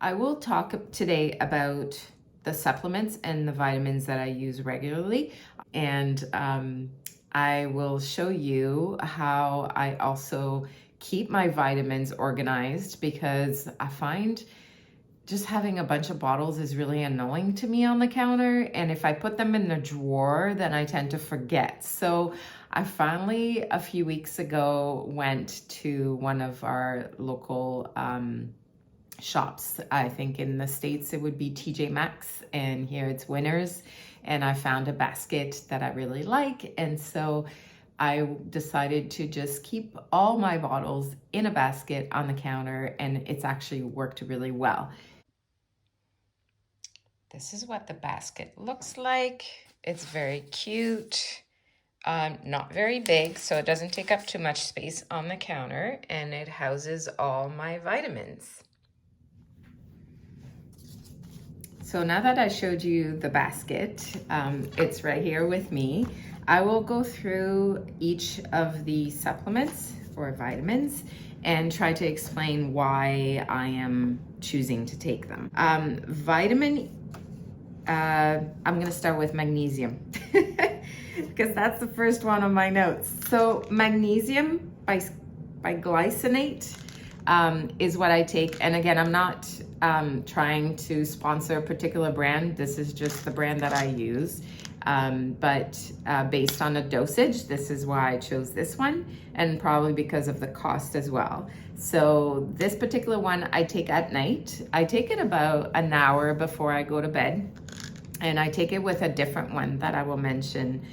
I will talk today about the supplements and the vitamins that I use regularly. And I will show you how I also keep my vitamins organized, because I find just having a bunch of bottles is really annoying to me on the counter. And if I put them in the drawer, then I tend to forget. So I finally, a few weeks ago, went to one of our local shops. I think in the States it would be TJ Maxx, and here it's Winners. And I found a basket that I really like. And so I decided to just keep all my bottles in a basket on the counter, and it's actually worked really well. This is what the basket looks like. It's very cute. Not very big, so it doesn't take up too much space on the counter, and it houses all my vitamins. So now that I showed you the basket, it's right here with me. I will go through each of the supplements or vitamins and try to explain why I am choosing to take them. I'm gonna start with magnesium because that's the first one on my notes. So magnesium biglycinate is what I take. And again, I'm not trying to sponsor a particular brand. This is just the brand that I use. But based on a dosage, this is why I chose this one, and probably because of the cost as well. So this particular one I take at night. I take it about an hour before I go to bed, and I take it with a different one that I will mention.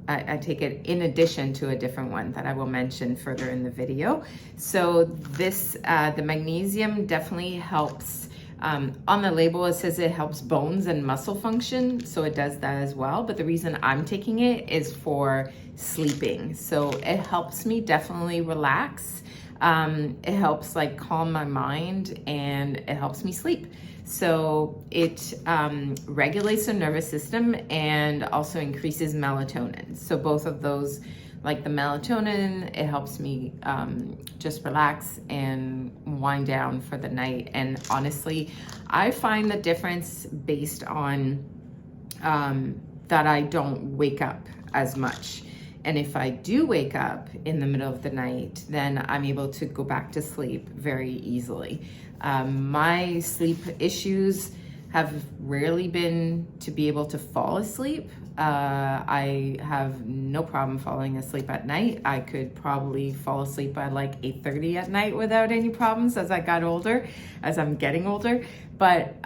I take it in addition to a different one that I will mention further in the video. So this, the magnesium definitely helps. On the label, it says it helps bones and muscle function, so it does that as well. But the reason I'm taking it is for sleeping. So it helps me definitely relax. It helps like calm my mind, and it helps me sleep. So it regulates the nervous system and also increases melatonin. So both of those, like the melatonin, it helps me just relax and wind down for the night. And honestly, I find the difference based on that I don't wake up as much. And if I do wake up in the middle of the night, then I'm able to go back to sleep very easily. My sleep issues have rarely been to be able to fall asleep. I have no problem falling asleep at night. I could probably fall asleep by like 8:30 at night without any problems as I got older, as I'm getting older. But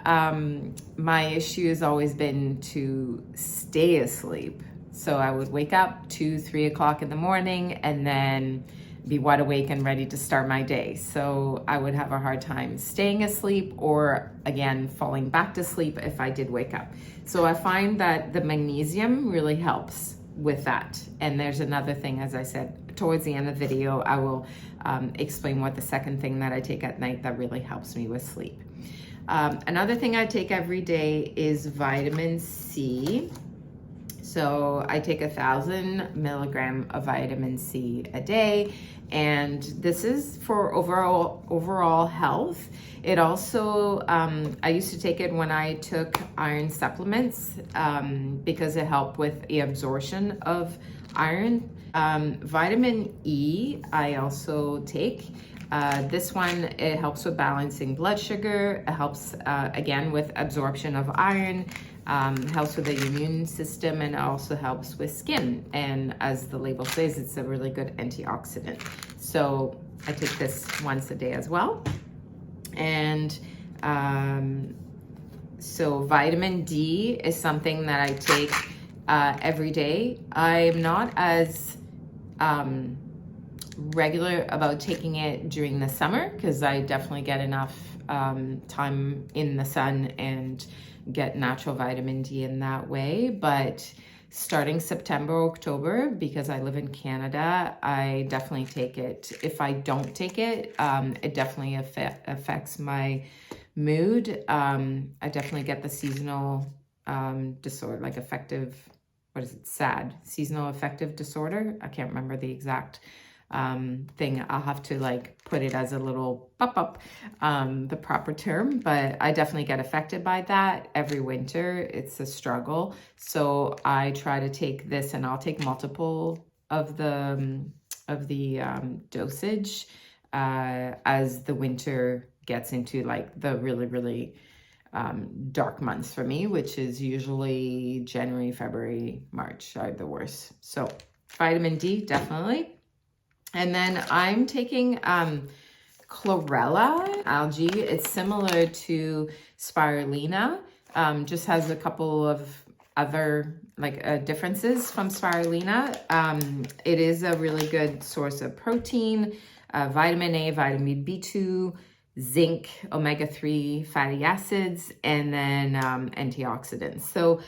my issue has always been to stay asleep. So I would wake up 2-3 o'clock in the morning and then be wide awake and ready to start my day. So I would have a hard time staying asleep, or again, falling back to sleep if I did wake up. So I find that the magnesium really helps with that. And there's another thing, as I said, towards the end of the video, I will explain what the second thing that I take at night that really helps me with sleep. Another thing I take every day is vitamin C. So I take 1,000 milligrams of vitamin C a day, and this is for overall health. It also, I used to take it when I took iron supplements because it helped with the absorption of iron. Vitamin E, I also take. This one, it helps with balancing blood sugar. It helps, again, with absorption of iron. Helps with the immune system, and also helps with skin. And as the label says, it's a really good antioxidant. So I take this once a day as well. And so vitamin D is something that I take every day. I'm not as regular about taking it during the summer, because I definitely get enough time in the sun and get natural vitamin D in that way. But starting September, October, because I live in Canada, I definitely take it. If I don't take it, it definitely affects my mood. I definitely get the seasonal disorder, like affective, what is it, SAD, seasonal affective disorder. I can't remember the exact thing. I'll have to like put it as a little pop-up, the proper term, but I definitely get affected by that every winter. It's a struggle. So I try to take this, and I'll take multiple of the dosage as the winter gets into like the really, really dark months for me, which is usually January, February, March are the worst. So vitamin D, definitely. And then I'm taking chlorella algae. It's similar to spirulina, just has a couple of other like differences from spirulina. It is a really good source of protein, vitamin A, vitamin B2, zinc, omega-3 fatty acids, and then antioxidants. So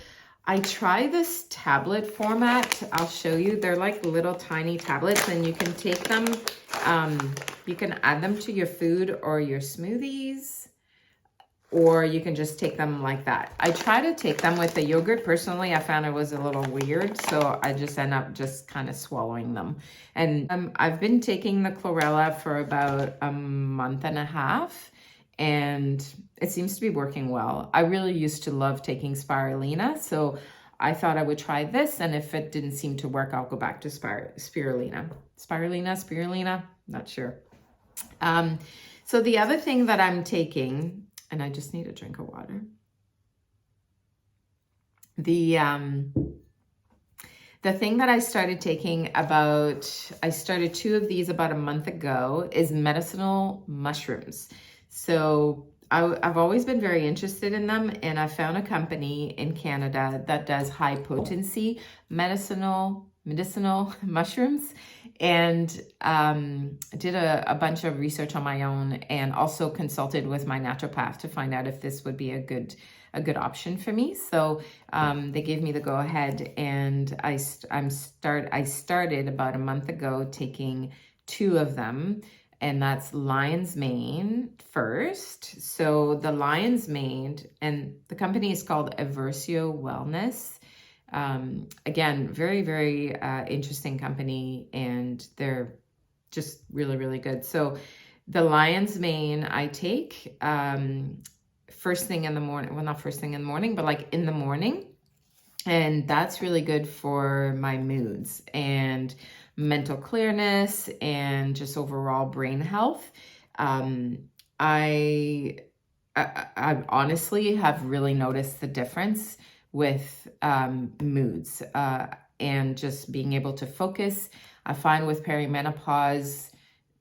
I try this tablet format. I'll show you. They're like little tiny tablets, and you can take them, you can add them to your food or your smoothies, or you can just take them like that. I try to take them with the yogurt. Personally, I found it was a little weird, so I just end up just kind of swallowing them. And I've been taking the chlorella for about a month and a half, and it seems to be working well. I really used to love taking spirulina, so I thought I would try this, and if it didn't seem to work, I'll go back to spirulina. Spirulina, not sure. So the other thing that I'm taking, and I just need a drink of water. The thing that I started taking I started 2 of these about a month ago, is medicinal mushrooms. So I've always been very interested in them, and I found a company in Canada that does high potency medicinal mushrooms, and did a bunch of research on my own, and also consulted with my naturopath to find out if this would be a good option for me. So they gave me the go ahead, and I started about a month ago taking 2 of them, and that's lion's mane first. So the lion's mane, and the company is called Aversio Wellness. Again, very, very interesting company, and they're just really, really good. So the lion's mane I take first thing in the morning. Well, not first thing in the morning, but like in the morning. And that's really good for my moods and mental clearness and just overall brain health. I honestly have really noticed the difference with moods and just being able to focus. I find with perimenopause,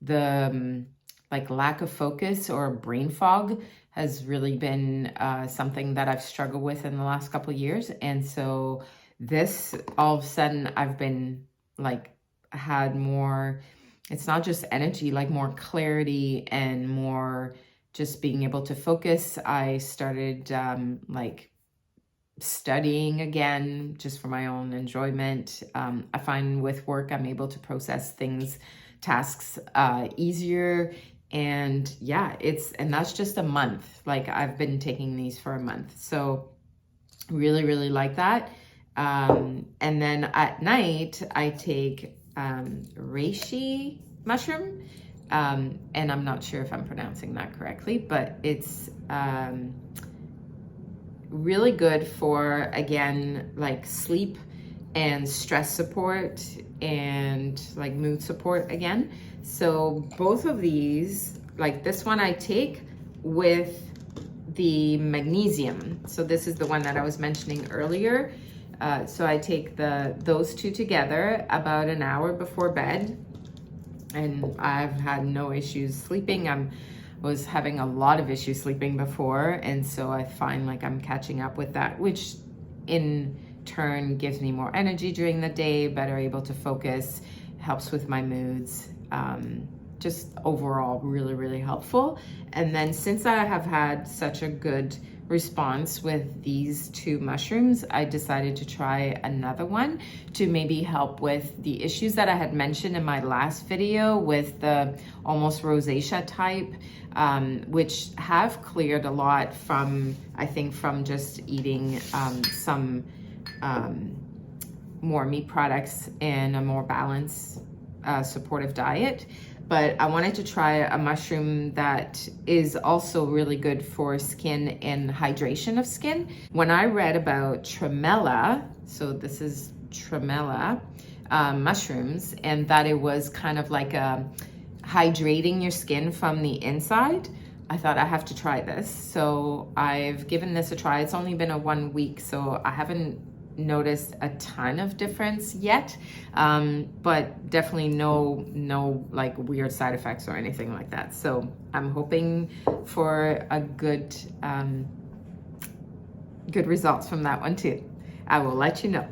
the like lack of focus or brain fog has really been something that I've struggled with in the last couple of years. And so this, all of a sudden, I've been like, had more, it's not just energy, like more clarity and more just being able to focus. I started like studying again, just for my own enjoyment. I find with work, I'm able to process tasks easier. And yeah, and that's just a month. Like I've been taking these for a month. So really, really like that. And then at night, I take reishi mushroom. And I'm not sure if I'm pronouncing that correctly, but it's really good for, again, like sleep and stress support and like mood support again. So both of these, like this one I take with the magnesium. So this is the one that I was mentioning earlier. So I take those 2 together about an hour before bed, and I've had no issues sleeping. Was having a lot of issues sleeping before, and so I find like I'm catching up with that, which in turn gives me more energy during the day, better able to focus, helps with my moods, just overall really, really helpful. And then since I have had such a good response with these 2 mushrooms, I decided to try another one to maybe help with the issues that I had mentioned in my last video with the almost rosacea type, which have cleared a lot from, I think, from just eating some more meat products and a more balanced supportive diet. But I wanted to try a mushroom that is also really good for skin and hydration of skin. When I read about tremella, so this is tremella mushrooms, and that it was kind of like hydrating your skin from the inside, I thought I have to try this. So I've given this a try. It's only been a 1 week, so I haven't noticed a ton of difference yet, but definitely no like weird side effects or anything like that. So I'm hoping for a good results from that one too. I will let you know.